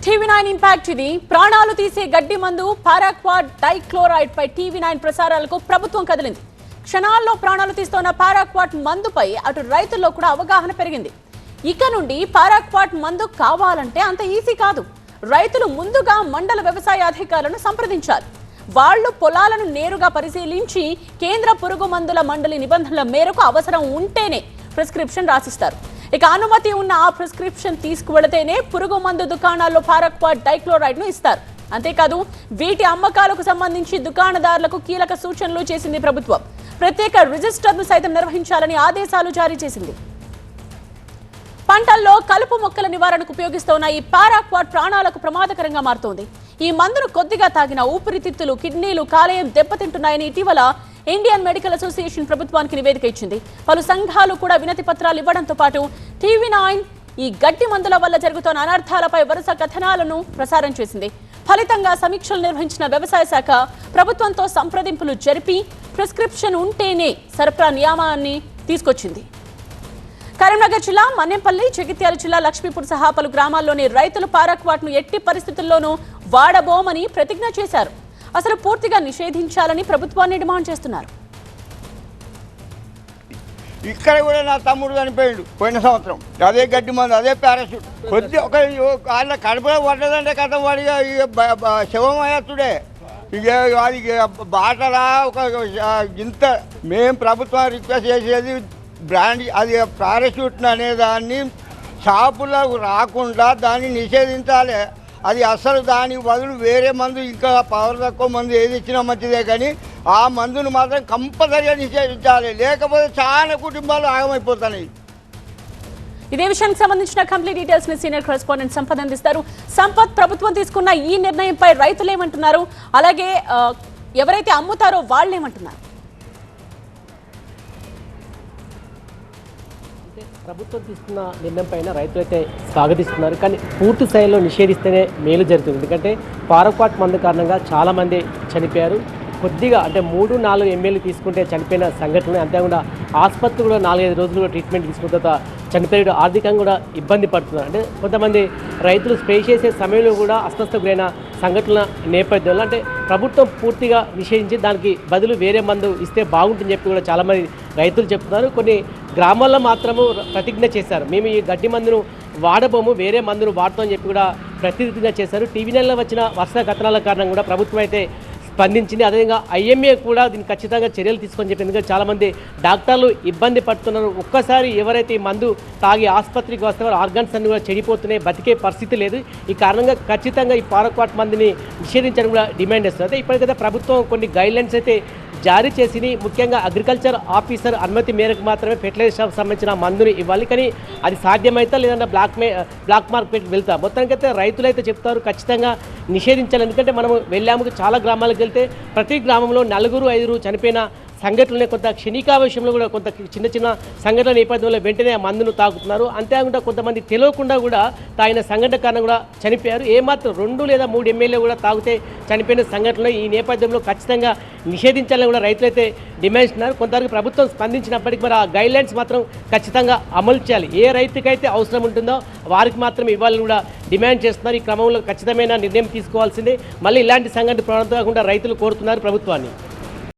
TV9 impact ఇది. ప్రాణాలు తీసే గడ్డి మందు పారాక్వాట్ డైక్లోరైడ్ పై టీవీ9 ప్రసారాలకు ప్రభుత్వం కదిలింది. క్షణాల్లో ప్రాణాలు తీస్తున్న పారాక్వాట్ మందుపై అటు రైతుల్లో కూడా అవగాహన పెరిగింది. ఇక నుండి పారాక్వాట్ మందు కావాలంటే అంత ఈజీ కాదు. రైతులు ముందుగా మండల వ్యవసాయ అధికారులను సంప్రదించాలి. వాళ్లు పొలాలను నేరుగా పరిశీలించి కేంద్ర పురుగు మందుల మండలి నిబంధనల మేరకు అవసరం ఉంటేనే ప్రిస్క్రిప్షన్ రాసిస్తారు. ఇక అనుమతి ఉన్న ఆ ప్రిస్క్రిప్షన్ తీసుకువెళితేనే పురుగు మందు దుకాణాల్లో పారాక్వాట్ డైక్లోరైడ్ ను ఇస్తారు. అంతేకాదు వీటి అమ్మకాలకు సంబంధించి దుకాణదారులకు కీలక సూచనలు చేసింది ప్రభుత్వం. ప్రత్యేక రిజిస్టర్ను సైతం నిర్వహించాలని ఆదేశాలు జారీ చేసింది. పంటల్లో కలుపు మొక్కల నివారణకు ఉపయోగిస్తున్న ఈ పారాక్వాట్ ప్రాణాలకు ప్రమాదకరంగా మారుతోంది. ఈ మందును కొద్దిగా తాగిన ఊపిరితిత్తులు, కిడ్నీలు, కాలేయం దెబ్బతింటున్నాయని ఇటీవల ఇండియన్ మెడికల్ అసోసియేషన్ ప్రభుత్వానికి నివేదిక ఇచ్చింది. పలు సంఘాలు కూడా వినతి పత్రాలు ఇవ్వడంతో పాటు టీవీ9 ఈ గడ్డి మందుల వల్ల జరుగుతున్న అనర్థాలపై వరుస కథనాలను ప్రసారం చేసింది. ఫలితంగా సమీక్షలు నిర్వహించిన వ్యవసాయ శాఖ ప్రభుత్వంతో సంప్రదింపులు జరిపి ప్రిస్క్రిప్షన్ ఉంటేనే సరఫరా నియమాన్ని తీసుకొచ్చింది. కరీంనగర్ జిల్లా మన్నెంపల్లి, జగిత్యాల జిల్లా లక్ష్మీపూర్ సహా పలు గ్రామాల్లోని రైతులు పారాక్వాట్ ను ఎట్టి పరిస్థితుల్లోనూ వాడబోమని ప్రతిజ్ఞ చేశారు. అసలు పూర్తిగా నిషేధించాలని ప్రభుత్వాన్ని డిమాండ్ చేస్తున్నారు. ఇక్కడ కూడా నా తమ్ముడు చనిపోయాడు పోయిన సంవత్సరం. అదే గడ్డి మందు, అదే పారాషూట్. కొద్ది ఒక వాళ్ళ కడుపులో పడ్డదంటే కథ వాడి శవం అయ్యతుడే. ఇక అది బాటలా ఒక ఇంత మేము ప్రభుత్వం రిక్వెస్ట్ చేసేది బ్రాండ్ అది పారాషూట్ అనే దాన్ని షాపులకు రాకుండా దాన్ని నిషేధించాలి. అది అసలు దానికి బదులు వేరే మందు, ఇంకా పవర్ తక్కువ మందు ఏది ఇచ్చినా మంచిదే, కానీ ఆ మందును మాత్రం కంపల్సరీగా నిషేధించాలి. లేకపోతే చాలా కుటుంబాలు ఆగమైపోతున్నాయి. ఇదే విషయానికి సంబంధించిన కంప్లీట్ డీటెయిల్స్ ని సీనియర్ కరెస్పాండెంట్ సంపత్ అందిస్తారు. సంపత్, ప్రభుత్వం తీసుకున్న ఈ నిర్ణయంపై రైతులు ఏమంటున్నారు, అలాగే ఎవరైతే అమ్ముతారో వాళ్ళు ఏమంటున్నారు? ప్రభుత్వం తీసుకున్న నిర్ణయం పైన రైతులు అయితే స్వాగతిస్తున్నారు. కానీ పూర్తి స్థాయిలో నిషేధిస్తేనే మేలు జరుగుతుంది. ఎందుకంటే పారాక్వాట్ మందు కారణంగా చాలామంది చనిపోయారు. కొద్దిగా అంటే 3-4 ml తీసుకుంటే చనిపోయిన సంఘటనలు, అంతేకాకుండా ఆసుపత్రి కూడా 4-5 రోజులు ట్రీట్మెంట్ తీసుకున్న తర్వాత చనిపోయి ఆర్థికంగా కూడా ఇబ్బంది పడుతున్నారు. అంటే కొంతమంది రైతులు స్ప్రే చేసే సమయంలో కూడా అస్వస్థకు గురైన సంఘటనల నేపథ్యంలో అంటే ప్రభుత్వం పూర్తిగా నిషేధించి దానికి బదులు వేరే మందు ఇస్తే బాగుంటుందని చెప్పి కూడా చాలామంది రైతులు చెప్తున్నారు. కొన్ని గ్రామాల్లో మాత్రము ప్రతిజ్ఞ చేశారు, మేము ఈ గడ్డి మందును వాడబోము, వేరే మందును వాడతామని చెప్పి కూడా ప్రతిజ్ఞ చేశారు. టీవీ9లో వచ్చిన వరుస కథనాల కారణంగా కూడా ప్రభుత్వం అయితే స్పందించింది. అదేవిధంగా IMA కూడా దీనికి ఖచ్చితంగా చర్యలు తీసుకొని చెప్పి, ఎందుకంటే చాలామంది డాక్టర్లు ఇబ్బంది పడుతున్నారు. ఒక్కసారి ఎవరైతే ఈ మందు తాగి ఆసుపత్రికి వస్తే వారు ఆర్గన్స్ అన్ని కూడా చెడిపోతున్నాయి, బతికే పరిస్థితి లేదు. ఈ కారణంగా ఖచ్చితంగా ఈ పారాక్వాట్ మందుని నిషేధించడం కూడా డిమాండ్ చేస్తుంది. అయితే ఇప్పటికైతే ప్రభుత్వం కొన్ని గైడ్లైన్స్ అయితే జారీ చేసి, ముఖ్యంగా అగ్రికల్చర్ ఆఫీసర్ అనుమతి మేరకు మాత్రమే ఫెర్టిలైజర్కి సంబంధించిన మందుని ఇవ్వాలి. కానీ అది సాధ్యమైతే లేదన్నా బ్లాక్ మార్కెట్కి వెళ్తా. మొత్తానికైతే రైతులు అయితే చెప్తారు ఖచ్చితంగా నిషేధించాలి. ఎందుకంటే మనము వెళ్ళాము, చాలా గ్రామాలకు వెళ్తే ప్రతి గ్రామంలో 4-5 చనిపోయిన సంఘటనలే. కొంత క్షణికావేశంలో కూడా కొంత చిన్న చిన్న సంఘటనల నేపథ్యంలో వెంటనే ఆ మందును తాగుతున్నారు. అంతేకాకుండా కొంతమంది తెలియకుండా కూడా తాగిన సంఘటన కారణంగా కూడా చనిపోయారు. ఏమాత్రం 2 లేదా 3 ml కూడా తాగితే చనిపోయిన సంఘటనలు. ఈ నేపథ్యంలో ఖచ్చితంగా నిషేధించాలని కూడా రైతులైతే డిమాండ్ చేస్తున్నారు. కొంతవరకు ప్రభుత్వం స్పందించినప్పటికీ మరి ఆ గైడ్లైన్స్ మాత్రం ఖచ్చితంగా అమలు చేయాలి. ఏ రైతుకైతే అవసరం ఉంటుందో వారికి మాత్రం ఇవ్వాలని కూడా డిమాండ్ చేస్తున్నారు. ఈ క్రమంలో ఖచ్చితమైన నిర్ణయం తీసుకోవాల్సిందే. మళ్ళీ ఇలాంటి సంఘటన ప్రారంభం కాకుండా రైతులు కోరుతున్నారు ప్రభుత్వాన్ని.